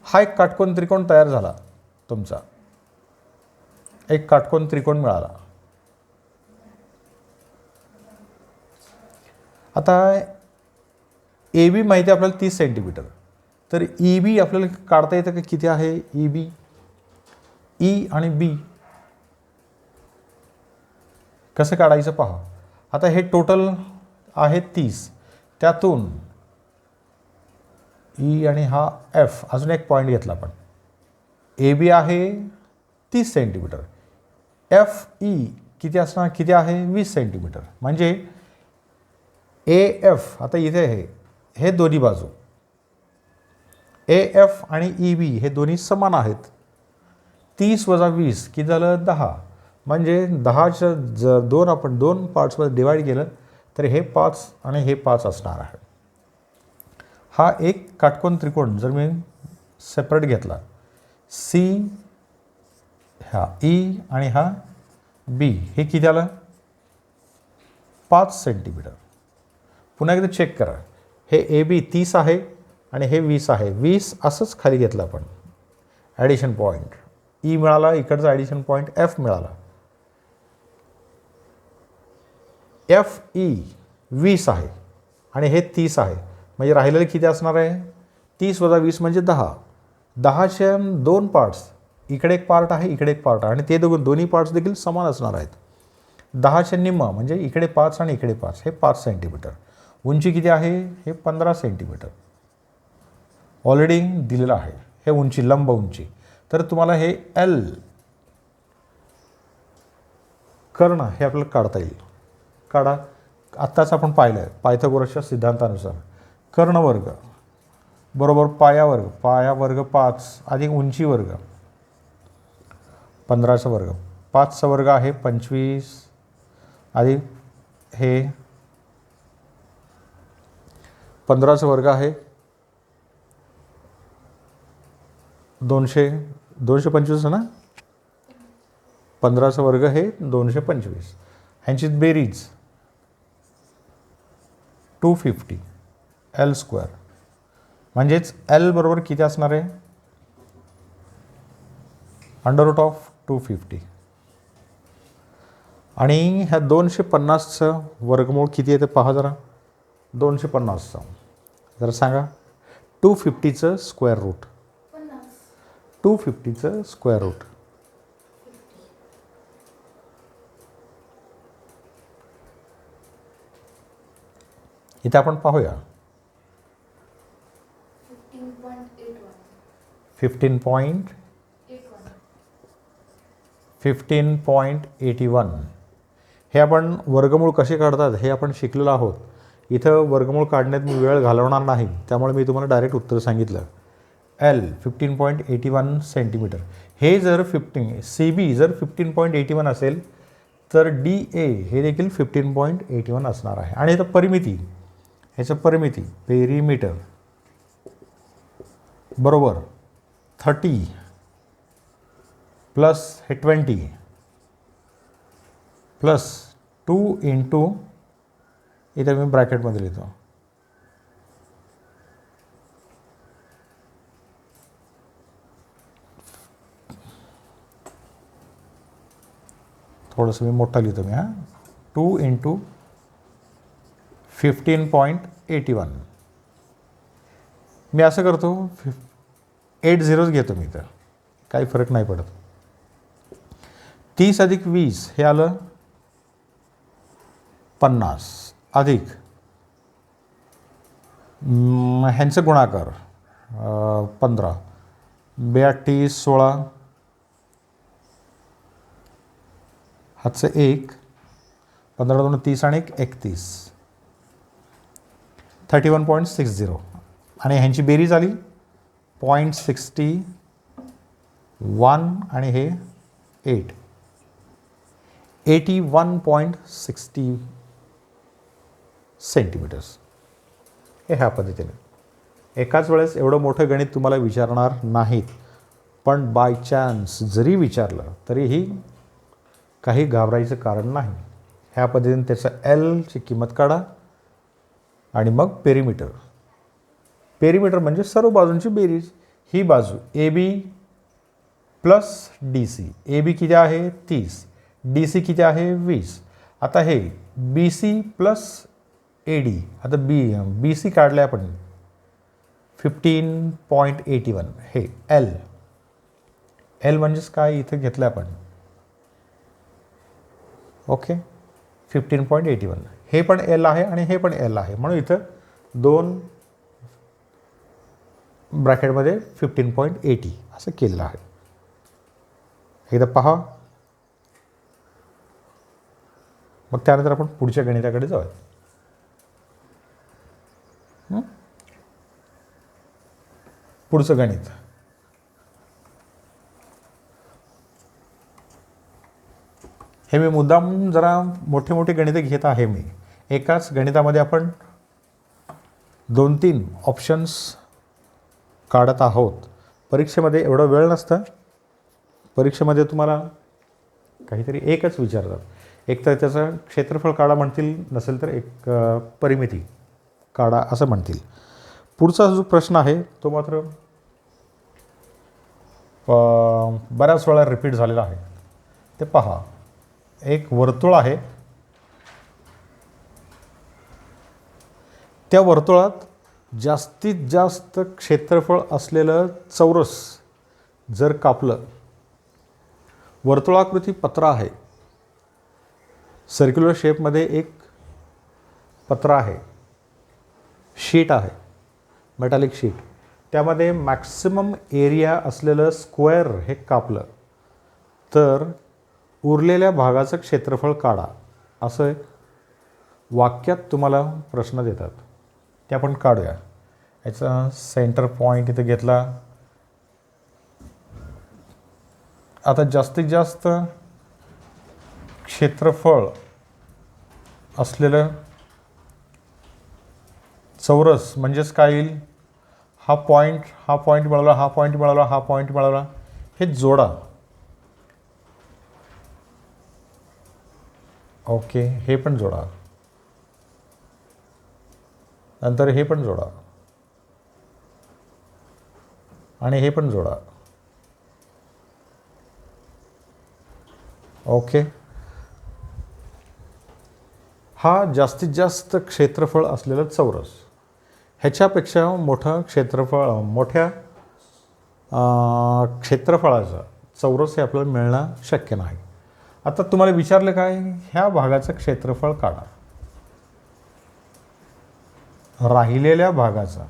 हा एक काटकोन त्रिकोण तयार झाला तुमचा, एक काटकोन त्रिकोण मिळाला. आता ए बी माहिती आहे आपल्याला 30 सेंटीमीटर, तर ई बी आपल्याला काढता येतं का? किती आहे ई बी? ई आणि बी कसं काढायचं पहा. आता हे टोटल आहे 30, त्यातून ई आणि हा एफ, अजून एक पॉईंट घेतला आपण. ए बी आहे 30 सेंटीमीटर, एफ ई किती असणार? किती आहे? 20 सेंटीमीटर. म्हणजे ए एफ, आता इथे हे दोन्ही बाजू ए एफ आणि ई बी हे दोन्ही समान आहेत. 30 वजा 20 किती झालं? 10. म्हणजे 10चं जर आपण दोन पार्ट्समध्ये डिवाईड केलं तर हे 5 आणि हे 5 असणार आहे. हा एक काटकोन त्रिकोण जर मी सेपरेट घेतला, सी हा ई आणि हा बी, हे किती आलं? 5 सेंटीमीटर. पुन्हा एकदा चेक करा. हे ए बी 30 आहे आणि हे 20 आहे. 20 असंच खाली घेतलं आपण, ॲडिशन पॉईंट ई मिळाला, इकडचा ॲडिशन पॉईंट एफ मिळाला. एफ ई 20 आहे आणि हे 30 आहे, म्हणजे राहिलेलं किती असणार आहे? 30 वजा 20 म्हणजे 10. 10चे दोन पार्ट्स, इकडे एक पार्ट आहे, इकडे एक पार्ट आहे, आणि ते दोन्ही पार्ट्स देखील समान असणार आहेत. 10चे निम्म म्हणजे इकडे 5 आणि इकडे 5, हे 5 सेंटीमीटर. उंची किती आहे? हे 15 सेंटीमीटर ऑलरेडी दिलेलं आहे, हे उंची, लंब उंची. तर तुम्हाला हे एल कर्ण हे आपल्याला काढता येईल. काढा. आत्ताच आपण पाहिलं आहे पायथागोरसच्या सिद्धांतानुसार कर्णवर्ग बरोबर पाया वर्ग 5 अधिक उंची वर्ग 15चा वर्ग, 5चा वर्ग आहे 25 अधिक हे 15चा वर्ग आहे 225 ना, 15चा वर्ग हे 225. ह्यांची बेरीज 250 एल स्क्वेअर, म्हणजेच एल बरोबर किती असणार आहे, √250. आणि ह्या 250चं वर्गमूळ किती आहे ते पहा जरा. 250चं जरा सांगा. 250चं स्क्वेअर रूट, 250चं स्क्वेअर रूट. इथे आपण पाहूया 15.81. हे आपण वर्गमूळ कसे काढतात हे आपण शिकलेलो आहोत. इथं वर्गमूळ काढण्यात मी वेळ घालवणार नाही, त्यामुळे मी तुम्हाला डायरेक्ट उत्तर सांगितलं. L 15.81 centimetre. हे जर CB जर 15.81 असेल तर DA हे देखील 15.81 असणार आहे. आणि इथं परिमिती, ह्याचं परिमिती पेरीमीटर बरोबर 30 प्लस हे 20 प्लस 2 इंटू, इथं मी ब्रॅकेटमध्ये लिहितो, थोडंसं मी मोठा लिहितो मी 2 इंटू 15.81. मी असं करतो 8 झिरोज घेतो मी, तर काही फरक नाही पडत. 30 अधिक 20 हे आलं 50 अधिक ह्यांचं गुणाकार 15, 82 16, हातचं 1, 15 2 30 आणि 31, 31.60. आणि ह्यांची बेरीज आली 0.61 आणि हे 8, 81.60 सेंटीमीटर्स. हे ह्या पद्धतीने. एकाच वेळेस एवढं मोठं गणित तुम्हाला विचारणार नाहीत, पण बाय चान्स जरी विचारलं तरीही काही घाबरायचं कारण नाही. ह्या पद्धतीने त्याचं एलची किंमत काढा आणि मग पेरीमीटर. पेरीमीटर म्हणजे सर्व बाजूंची बेरीज. ही बाजू AB प्लस DC. AB किती आहे 30, DC किती आहे 20. आता हे BC प्लस AD. आता BC काढले आपण 15.81. हे L म्हणजेच काय इथं घेतलं आपण, ओके 15.81. हे पण L आहे आणि हे पण L आहे, म्हणून इथं 2 ब्रॅकेटमध्ये 15.80 असं केलेलं आहे. एकदा पहा, मग त्यानंतर आपण पुढच्या गणिताकडे जाऊया. पुढचं गणित हे मी मुद्दाम जरा मोठे मोठे गणितं घेत आहे. मी एकाच गणितामध्ये आपण 2-3 ऑप्शन्स काढत आहोत. परीक्षेमध्ये एवढा वेळ नसतं. परीक्षेमध्ये तुम्हाला काहीतरी एकच विचारतात. एक तर त्याचं क्षेत्रफळ काढा म्हणतील, नसेल तर एक परिमिती काढा असं म्हणतील. पुढचा जो प्रश्न आहे तो मात्र बऱ्याच वेळा रिपीट झालेला आहे. ते पहा, एक वर्तुळ आहे, त्या वर्तुळात जास्तीत जास्त क्षेत्रफळ असलेलं चौरस जर कापलं, वर्तुळाकृती पत्रा आहे, सर्क्युलर शेपमध्ये एक पत्रा आहे, शीट आहे, मेटॅलिक शीट, त्यामध्ये मॅक्सिमम एरिया असलेलं स्क्वेअर हे कापलं तर उरलेल्या भागाचं क्षेत्रफळ काढा, असं एक वाक्यात तुम्हाला प्रश्न देतात. ते आपण काढूया. याचा सेंटर पॉईंट इथं घेतला. आता जास्तीत जास्त क्षेत्रफळ असलेलं चौरस म्हणजेच काय येईल, हा पॉईंट मिळवला, हा पॉईंट मिळवला, हा पॉईंट मिळवला, हे जोडा. ओके, हे पण जोडा, नंतर हे पण जोडा आणि हे पण जोडा. ओके, हा जास्तीत जास्त क्षेत्रफळ असलेला चौरस. ह्याच्यापेक्षा मोठं क्षेत्रफळ, मोठ्या क्षेत्रफळाचं चौरस हे आपल्याला मिळणं शक्य नाही. आता तुम्हाला विचारलं काय, ह्या भागाचं क्षेत्रफळ काढा, राहिलेल्या भागाचा.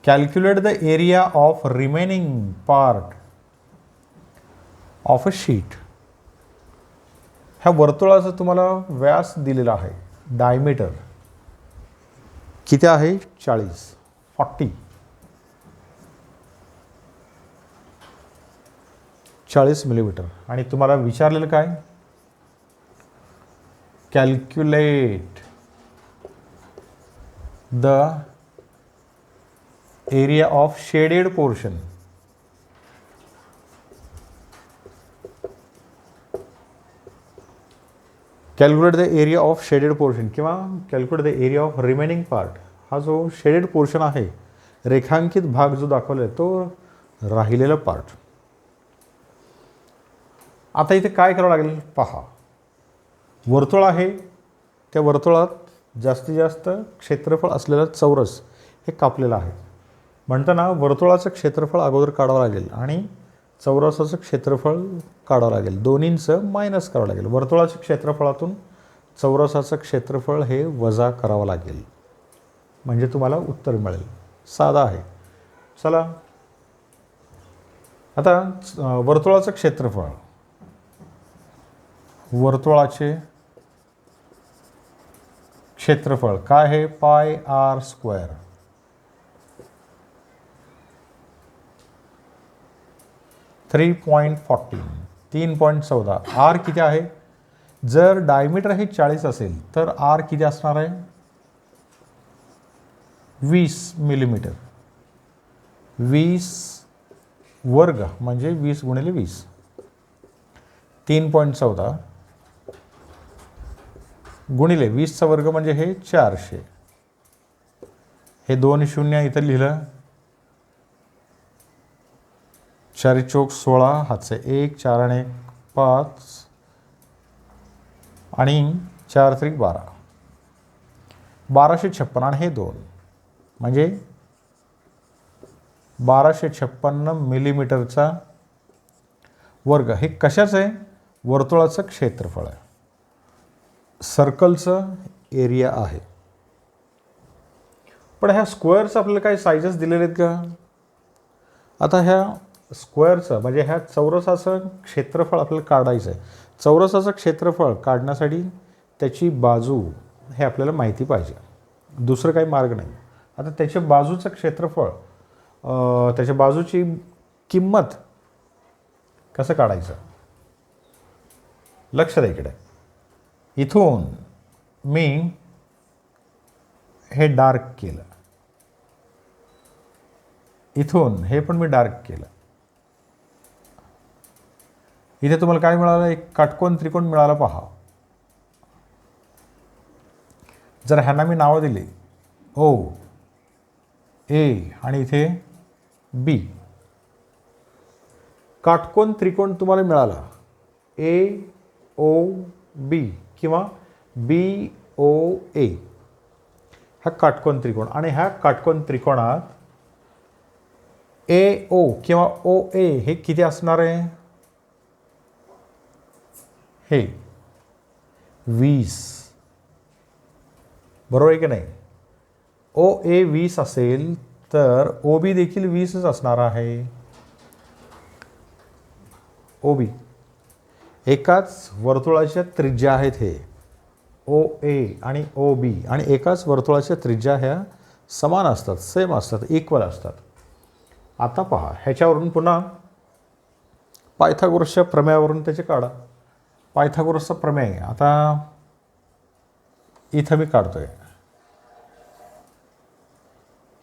Calculate the area of remaining part of a sheet. ह्या वर्तुळाचा तुम्हाला व्यास दिलेला आहे, डायमीटर किती आहे, 40 मिलीमीटर. आणि तुम्हाला विचारलेलं काय, calculate the area of shaded portion. Calculate the area of shaded portion किंवा calculate the area of remaining part. हा जो शेडेड पोर्शन आहे, रेखांकित भाग जो दाखवला आहे, तो राहिलेला पार्ट. आता इथे काय करावं लागेल पहा, वर्तुळ आहे, त्या वर्तुळात जास्तीत जास्त क्षेत्रफळ असलेला चौरस हे कापलेलं आहे. म्हणताना वर्तुळाचं क्षेत्रफळ अगोदर काढावं लागेल आणि चौरसाचं क्षेत्रफळ काढावं लागेल, दोन्हींचं मायनस करावं लागेल. वर्तुळाच्या क्षेत्रफळातून चौरसाचं क्षेत्रफळ हे वजा करावं लागेल, म्हणजे तुम्हाला उत्तर मिळेल. साधा आहे. चला आता वर्तुळाचं क्षेत्रफळ, वर्तुळाचे क्षेत्रफळ काय आहे, पाय आर स्क्वेअर. .14 3.14. आर किती आहे, जर डायमीटर हे 40 असेल तर आर किती असणार आहे, 20 मिलीमीटर. 20 वर्ग म्हणजे 20 गुणिले 20. 3.14 गुणिले 20चा वर्ग म्हणजे हे 400. हे 2 शून्य इथं लिहिलं, 4 चौक 16, हातचे 1, 4 आणि 1 5 आणि 4 त्रिक 12. 1256 आणि हे 2 म्हणजे 1256 मिलीमीटरचा वर्ग. हे कशाचं आहे, वर्तुळाचं क्षेत्रफळ आहे, सर्कलचं एरिया आहे. पण ह्या स्क्वेअरचं आपल्याला काही साईजेस दिलेले आहेत का. आता ह्या स्क्वेअरचं म्हणजे ह्या चौरसाचं क्षेत्रफळ आपल्याला काढायचं आहे. चौरसाचं क्षेत्रफळ काढण्यासाठी त्याची बाजू हे आपल्याला माहिती पाहिजे, दुसरं काही मार्ग नाही. आता त्याच्या बाजूचं क्षेत्रफळ, त्याच्या बाजूची किंमत कसं काढायचं, लक्ष द्या इकडे. इथून मी हे डार्क केलं, इथून हे पण मी डार्क केलं. इथे तुम्हाला काय मिळालं, एक काटकोन त्रिकोण मिळाला पहा. जर ह्यांना मी नावं दिली ओ, ए आणि इथे बी. काटकोन त्रिकोण तुम्हाला मिळाला, ए ओ बी किंवा बी ओ ए. हा काटकोन त्रिकोण. आणि ह्या काटकोन त्रिकोणात ए ओ किंवा ओ ए हे किती असणार आहे, हे 20. बरोबर आहे की नाही. ओ ए 20 असेल तर ओ बी देखील 20च असणार आहे. ओ बी एकाच वर्तुळाच्या त्रिज्या आहेत, हे ओ ए आणि ओ बी, आणि एकाच वर्तुळाच्या त्रिज्या ह्या समान असतात, सेम असतात, इक्वल असतात. आता पहा, ह्याच्यावरून पुन्हा पायथागोरसच्या प्रमेयावरून त्याचे काढा. पायथागोरसचा प्रमेय आता इथं मी काढतोय.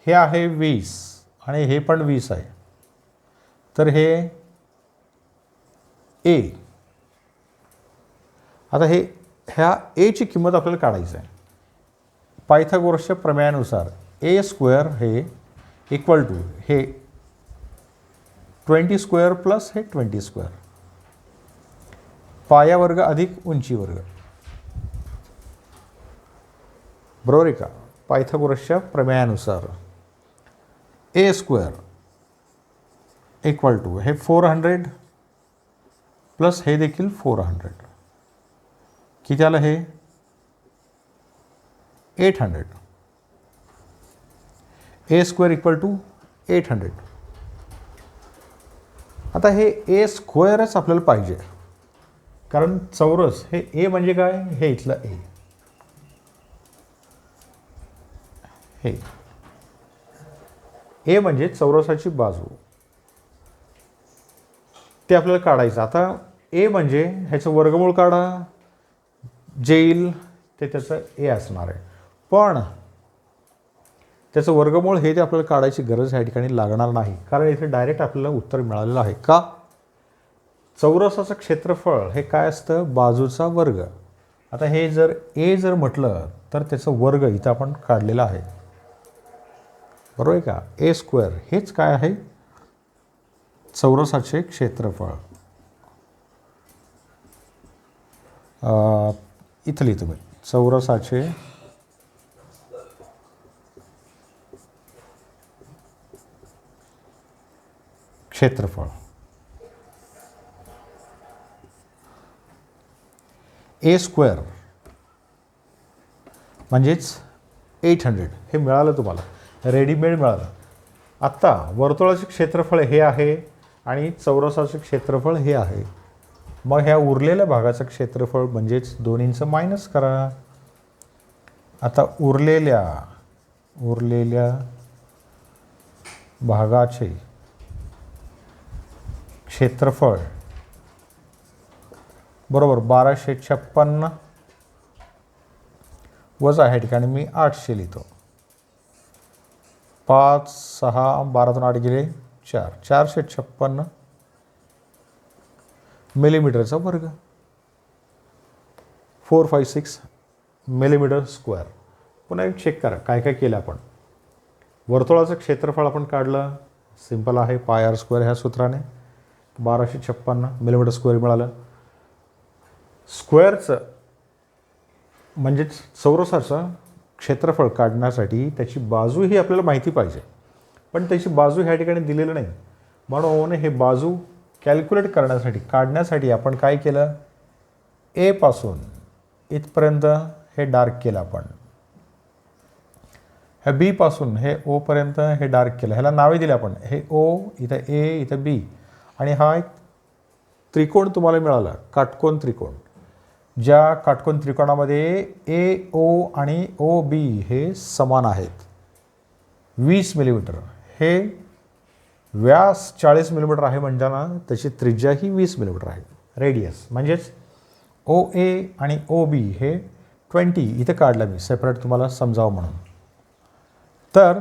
हे आहे 20 आणि हे पण 20 आहे, तर हे ए. आता हे ह्या एची किंमत आपल्याला काढायची आहे. पायथागोरसच्या प्रमेयानुसार ए स्क्वेअर हे इक्वल टू हे 20 स्क्वेअर प्लस हे 20 स्क्वेअर, पाया वर्ग अधिक उंची वर्ग, बरोबर आहे का. पायथागोरसच्या प्रमेयानुसार ए स्क्वेअर इक्वल टू हे 400 प्लस हे देखील 400, किती आलं हे 800. A square equal to 800. आता हे ए स्क्वेअरच आपल्याला पाहिजे, कारण चौरस हे ए म्हणजे काय, हे इथलं ए, हे ए म्हणजे चौरसाची बाजू, ते आपल्याला काढायचं. आता ए म्हणजे ह्याचं वर्गमूळ काढा, जे येईल ते त्याचं ए असणार आहे, पण त्याचं वर्गमूळ हे ते आपल्याला काढायची गरज ह्या ठिकाणी लागणार नाही, कारण इथे डायरेक्ट आपल्याला उत्तर मिळालेलं आहे. का, चौरसाचं क्षेत्रफळ हे काय असतं, बाजूचा वर्ग. आता हे जर ए जर म्हटलं तर त्याचं वर्ग इथं आपण काढलेलं आहे, बरोबर आहे का. ए स्क्वेअर हेच काय आहे, चौरसाचे क्षेत्रफळ. इथं लिहितो मी, चौरसाचे क्षेत्रफळ. ए स्क्वेअर म्हणजेच 800 हे मिळालं तुम्हाला, रेडीमेड मिळालं. आत्ता वर्तुळाचे क्षेत्रफळ हे आहे आणि चौरसाचे क्षेत्रफळ हे आहे. मग ह्या उरलेल्या भागाचं क्षेत्रफळ म्हणजेच दोन्हींचं मायनस करा. आता उरलेल्या भागाचे क्षेत्रफळ बरोबर 1256 वजा ह्या ठिकाणी मी 800 लिहितो. 5 6 12तून 8 गेले 4, 456 मिलीमीटरचा वर्ग, 456 मिलीमीटर स्क्वेअर. पुन्हा एक चेक करा काय काय केलं आपण. वर्तुळाचं क्षेत्रफळ आपण काढलं, सिंपल आहे, पाय आर स्क्वेअर ह्या सूत्राने 1256 मिलीमीटर स्क्वेअर मिळालं. स्क्वेअरचं म्हणजेच चौरसाचं क्षेत्रफळ काढण्यासाठी त्याची बाजू ही आपल्याला माहिती पाहिजे, पण त्याची बाजू ह्या ठिकाणी दिलेलं नाही, म्हणून हे बाजू कॅल्क्युलेट करण्यासाठी काढण्यासाठी आपण काय केलं, ए पासून इथपर्यंत हे डार्क केलं आपण, ह्या बी पासून हे ओ पर्यंत हे डार्क केलं, ह्याला नावे दिले आपण, हे ओ, इथं ए, इथं बी, आणि हा एक त्रिकोण तुम्हाला मिळाला, काटकोन त्रिकोण. ज्या काटकोन त्रिकोणामध्ये ए ओ आणि ओ बी हे समान आहेत, 20 मिलीमीटर, हे व्यास 40 मिलीमीटर आहे म्हणताना त्याची त्रिज्या ही 20 मिलीमीटर आहे. रेडियस म्हणजेच ओ ए आणि ओ बी हे 20 इथं काढलं मी सेपरेट तुम्हाला समजावं म्हणून. तर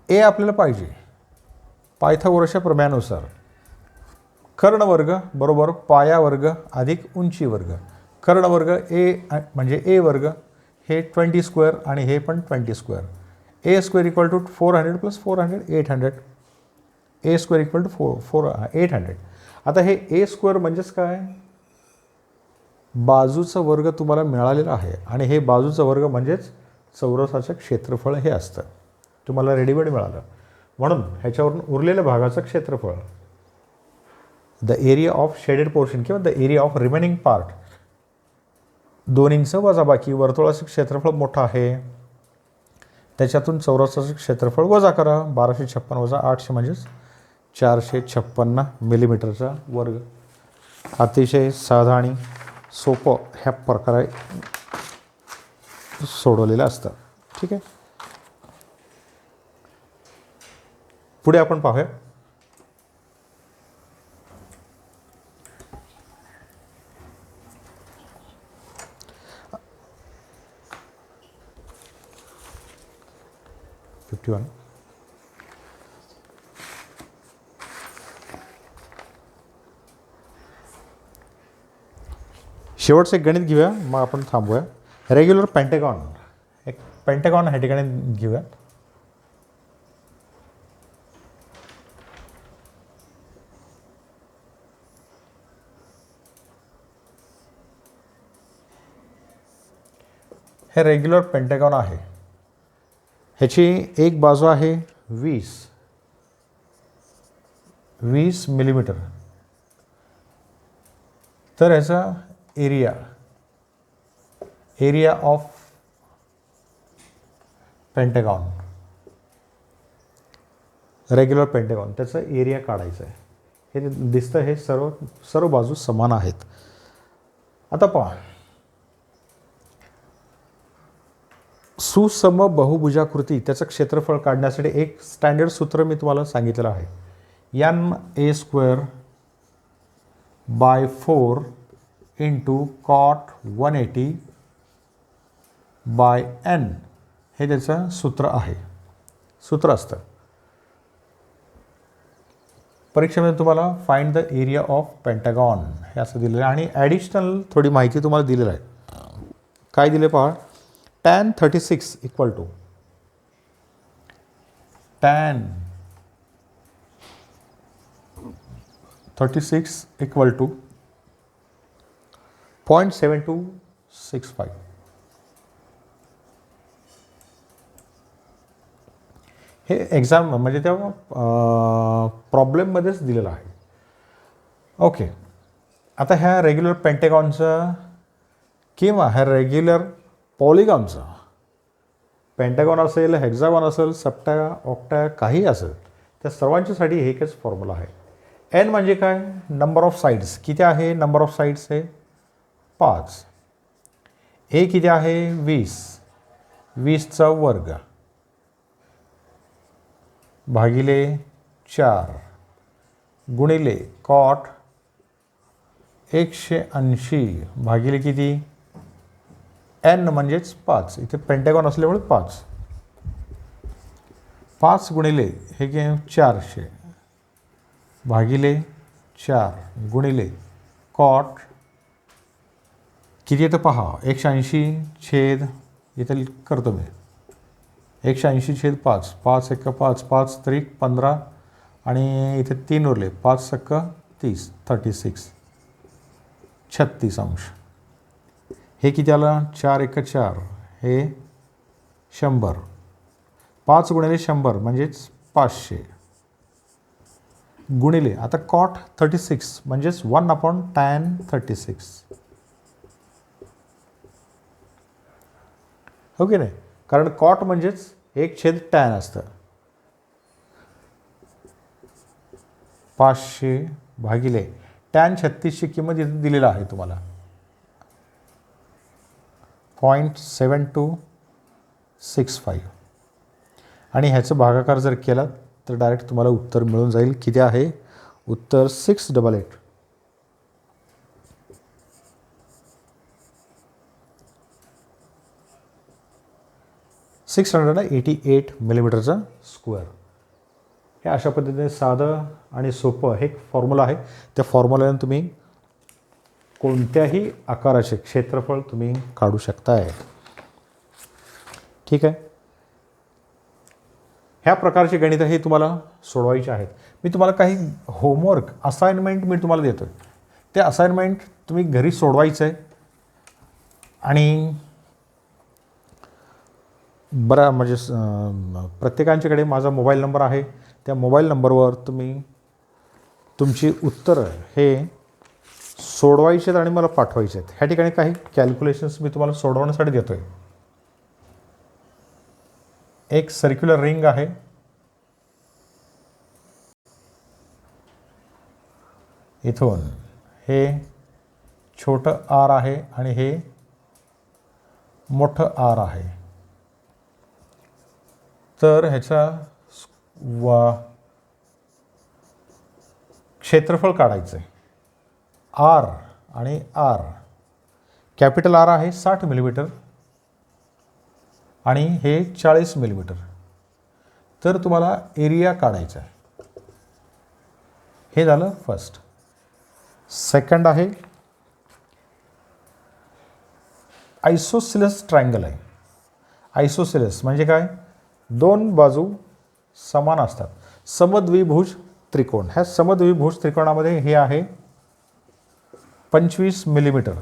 ए आपल्याला पाहिजे पायथागोरसच्या प्रमेयानुसार, कर्णवर्ग बरोबर पाया वर्ग अधिक उंची वर्ग. कर्णवर्ग ए म्हणजे ए वर्ग हे 20 स्क्वेअर आणि हे पण 20 square. A square equal to 400 plus 400 800. A square equal to 800. आता हे ए स्क्वेअर म्हणजेच काय, बाजूचा वर्ग तुम्हाला मिळालेला आहे, आणि हे बाजूचा वर्ग म्हणजेच चौरसाचं क्षेत्रफळ हे असतं, तुम्हाला रेडीमेड मिळालं. म्हणून ह्याच्यावरून उरलेल्या भागाचं क्षेत्रफळ, the area of shaded portion किंवा the area of remaining part, दोन्हींचं वजाबाकी. वर्तुळाचं क्षेत्रफळ मोठं आहे, त्याच्यातून चौरसाचं क्षेत्रफळ वजा करा. 1256 वजा 800 म्हणजेच 456 मिलीमीटरचा वर्ग. अतिशय साधं आणि सोपं ह्या प्रकारे सोडवलेलं असतं. ठीक आहे, पुढे आपण पाहूया. शेवटचं एक गणित घेऊया, मग आपण थांबूया. रेग्युलर पेंटागॉन, एक पेंटागॉन ह्या ठिकाणी घेऊया. हे रेग्युलर पेंटागॉन आहे. ह्याची एक बाजू आहे 20 मिलीमीटर. तर ह्याचा area of pentagon, regular pentagon, त्याचा एरिया काढायचा आहे. हे दिसतं, हे सर्व बाजू समान आहेत. आता पहा, सुसम बहुभुजाकृती त्याचं क्षेत्रफळ काढण्यासाठी एक स्टँडर्ड सूत्र मी तुम्हाला सांगितलेलं आहे. NA²/4 × cot 180/n हे त्याचं सूत्र आहे, सूत्र असतं. परीक्षेमध्ये तुम्हाला find the area of pentagon हे असं दिलेलं आहे. आणि ॲडिशनल थोडी माहिती तुम्हाला दिलेलं आहे. काय दिले पहा, tan 36 = tan 36 = 0.7265. हे एक्झाम म्हणजे त्या प्रॉब्लेममध्येच दिलेलं आहे. ओके, आता ह्या रेग्युलर पेंटागॉनचं किंवा ह्या रेग्युलर पॉलिगॉनचं, पेंटागॉन असेल, हेक्झागॉन असेल, सप्टा, ऑक्टा, काही असेल, त्या सर्वांच्यासाठी एकच फॉर्म्युला आहे. एन म्हणजे काय, नंबर ऑफ साईड्स. किती आहे नंबर ऑफ साईड्स? हे 5. ए किती आहे 20, 20चा वर्ग भागिले 4 गुणिले कॉट 180 भागिले किती, एन म्हणजेच 5. इथे पेंटागॉन असल्यामुळे 5 गुणिले हे घे 400 भागिले 4 गुणिले कॉट किती येतं पहा, 180 इथे करतो मी, 180/5, 5 × 5, 5 × 3 15 आणि इथे 3 उरले, 5 × 30, 36 अंश. हे किती आलं, 4 × 4 हे 100, 5 गुणिले 100 म्हणजेच 500 गुणिले, आता कॉट 36 म्हणजेच 1/tan 36. हो की नाही, कारण कॉट म्हणजेच 1/tan असतं. 500 भागिले tan 36ची किंमत इथे दिलेला आहे तुम्हाला 0.7265. आणि ह्याचं भागाकार जर केला तर डायरेक्ट तुम्हाला उत्तर मिळून जाईल. किती आहे उत्तर? 688. 688 मिलीमीटरचा स्क्वेअर. हे अशा पद्धतीने साधं आणि सोपं हे एक फॉर्म्युला आहे. त्या फॉर्म्युल्याने तुम्ही कोणत्याही आकाराचे क्षेत्रफळ तुम्ही काढू शकताय. ठीक आहे, ह्या प्रकारचे गणित हे तुम्हाला सोडवायचे आहेत. मी तुम्हाला काही होमवर्क असाइनमेंट मी तुम्हाला देतो आहे. ते असाइनमेंट तुम्ही घरी सोडवायचं आहे. आणि बरं म्हणजे प्रत्येकांच्याकडे माझा मोबाईल नंबर आहे. त्या मोबाईल नंबरवर तुम्ही तुमची उत्तरं हे सोडवायचे आहेत आणि मला पाठवायचे आहेत. ह्या ठिकाणी काही कॅल्क्युलेशन्स मी तुम्हाला सोडवण्यासाठी देतो आहे. एक सर्क्युलर रिंग आहे. इथून हे छोटं आर आहे आणि हे मोठं आर आहे. तर ह्याचा क्षेत्रफळ काढायचं आहे. आर आणि आर, कॅपिटल आर आहे 60 मिलीमीटर आणि हे 40 मिलीमीटर. तर तुम्हाला एरिया काढायचा आहे. हे झालं फर्स्ट. सेकंड आहे आयसोसेलेस ट्रायंगल आहे. आयसोसेलेस म्हणजे काय? दोन बाजू समान असतात. समद्विभुज त्रिकोण. ह्या समद्विभुज त्रिकोणामध्ये हे आहे 25 मिलीमीटर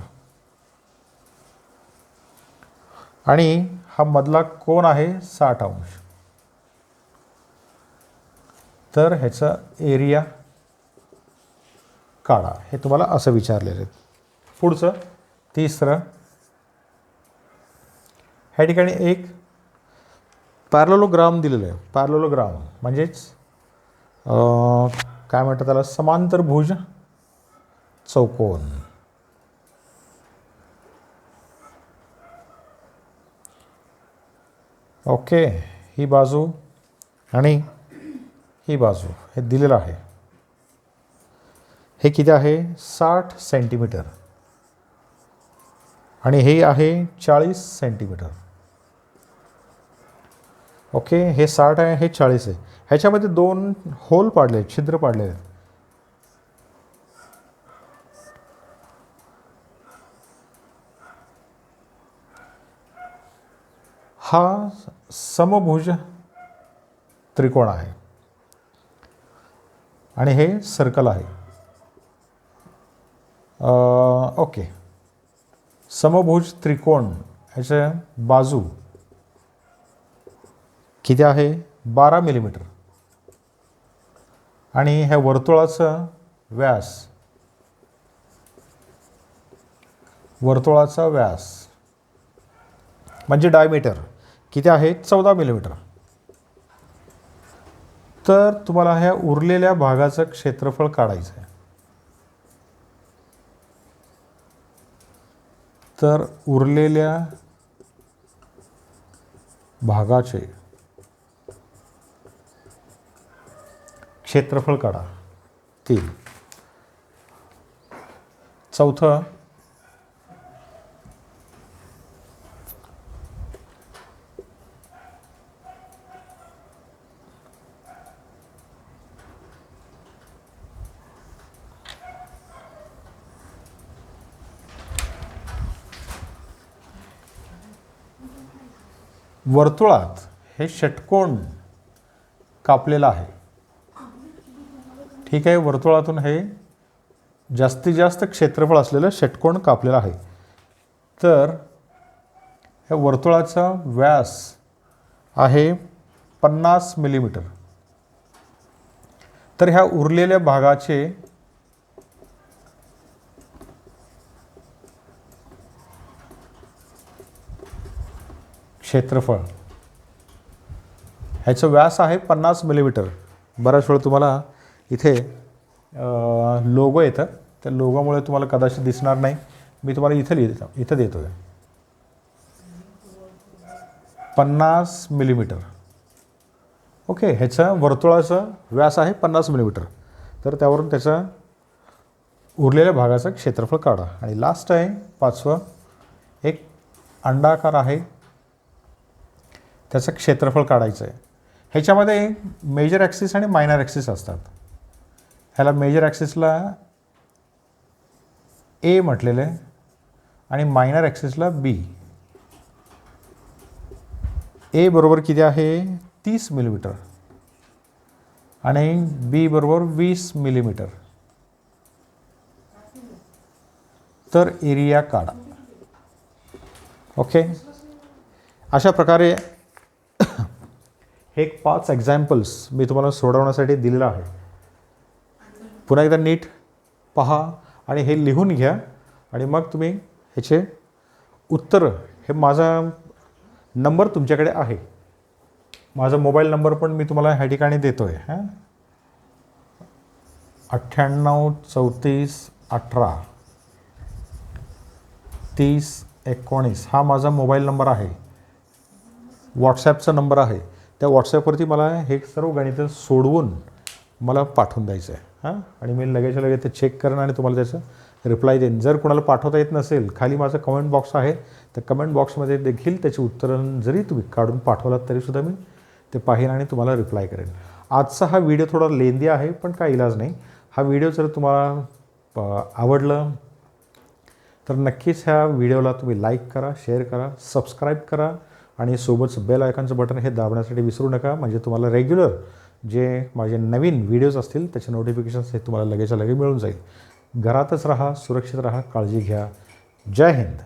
आणि हा मधला कोन आहे 60 अंश. तर ह्याचा एरिया काढा. हे तुम्हाला असं विचारलेलं आहे. पुढचं तिसरं, ह्या ठिकाणी एक पॅरलोग्राम दिलेलं आहे. पॅरलोग्राम म्हणजेच काय म्हणतात त्याला? समांतरभुज चौकोन. ओके, ही बाजू आणि ही बाजू हे दिलेलं आहे. हे किती आहे? 60 सेंटीमीटर आणि हे आहे 40 सेंटीमीटर. ओके, हे 60 आहे, हे 40 आहे. ह्याच्यामध्ये दोन होल पाडले, छिद्र पाडले आहेत. हा समभुज त्रिकोण आहे आणि हे सर्कल आहे. ओके, समभुज त्रिकोण ह्याच्या बाजू किती आहे? 12 मिलीमीटर आणि ह्या वर्तुळाचा व्यास म्हणजे डायमीटर किती आहे? 14 मिलीमीटर. तर तुम्हाला ह्या उरलेल्या भागाचं क्षेत्रफळ काढायचं आहे. तर उरलेल्या भागाचे क्षेत्रफळ काढा. 3. चौथं, वर्तुळात हे षटकोन कापलेलं आहे. ठीक आहे, वर्तुळातून हे जास्तीत जास्त क्षेत्रफळ असलेलं षटकोन कापलेलं आहे. तर ह्या वर्तुळाचा व्यास आहे 50 मिलीमीटर. तर ह्या उरलेल्या भागाचे क्षेत्रफळ, ह्याचं व्यास आहे 50 मिलीमीटर. बऱ्याच वेळ तुम्हाला इथे लोगो येतं, त्या लोगोमुळे तुम्हाला कदाचित दिसणार नाही. मी तुम्हाला इथं देतो आहे 50 मिलीमीटर. ओके, ह्याचं वर्तुळाचं व्यास आहे 50 मिलीमीटर. तर त्यावरून त्याचं उरलेल्या भागाचं क्षेत्रफळ काढा. आणि लास्ट आहे 5वं, एक अंडाकार आहे, त्याचं क्षेत्रफळ काढायचं आहे. ह्याच्यामध्ये मेजर ॲक्सिस आणि मायनर ॲक्सिस असतात. ह्याला मेजर ॲक्सिसला ए म्हटलेलं आहे आणि मायनर ॲक्सिसला बी. ए बरोबर किती आहे? 30 मिलीमीटर आणि बी बरोबर 20 मिलीमीटर. तर एरिया काढा. ओके, अशा प्रकारे हे 5 एक्झाम्पल्स मी तुम्हाला सोडवण्यासाठी दिलेलं आहे. पुन्हा एकदा नीट पहा आणि हे लिहून घ्या आणि मग तुम्ही ह्याचे उत्तरं, हे माझा नंबर तुमच्याकडे आहे, माझा मोबाईल नंबर पण मी तुम्हाला ह्या ठिकाणी देतो आहे. 98 34 18 30 19 हा माझा मोबाईल नंबर आहे. व्हॉट्सॲपचा नंबर आहे. त्या व्हॉट्सॲपवरती मला हे सर्व गणितं सोडवून मला पाठवून द्यायचं आहे. आणि मी लगेचच्या लगेच ते चेक करेन आणि तुम्हाला त्याचं रिप्लाय देईन. जर कोणाला पाठवता येत नसेल, खाली माझा कमेंट बॉक्स आहे, तर कमेंट बॉक्समध्ये देखील त्याची उत्तरं जरी तुम्ही काढून पाठवलात तरीसुद्धा मी ते पाहीन आणि तुम्हाला रिप्लाय करेन. आजचा हा व्हिडिओ थोडा लेंदी आहे, पण काही इलाज नाही. हा व्हिडिओ जर तुम्हाला आवडलं तर नक्कीच ह्या व्हिडिओला तुम्ही लाईक करा, शेअर करा, सबस्क्राईब करा आणि सोबतच बेल आयकॉनचं बटन हे दाबण्यासाठी विसरू नका. म्हणजे तुम्हाला रेग्युलर जे माझे नवीन व्हिडिओज असतील त्याचे नोटिफिकेशन्स हे तुम्हाला लगेच मिळून जाईल. घरातच राहा, सुरक्षित राहा, काळजी घ्या. जय हिंद.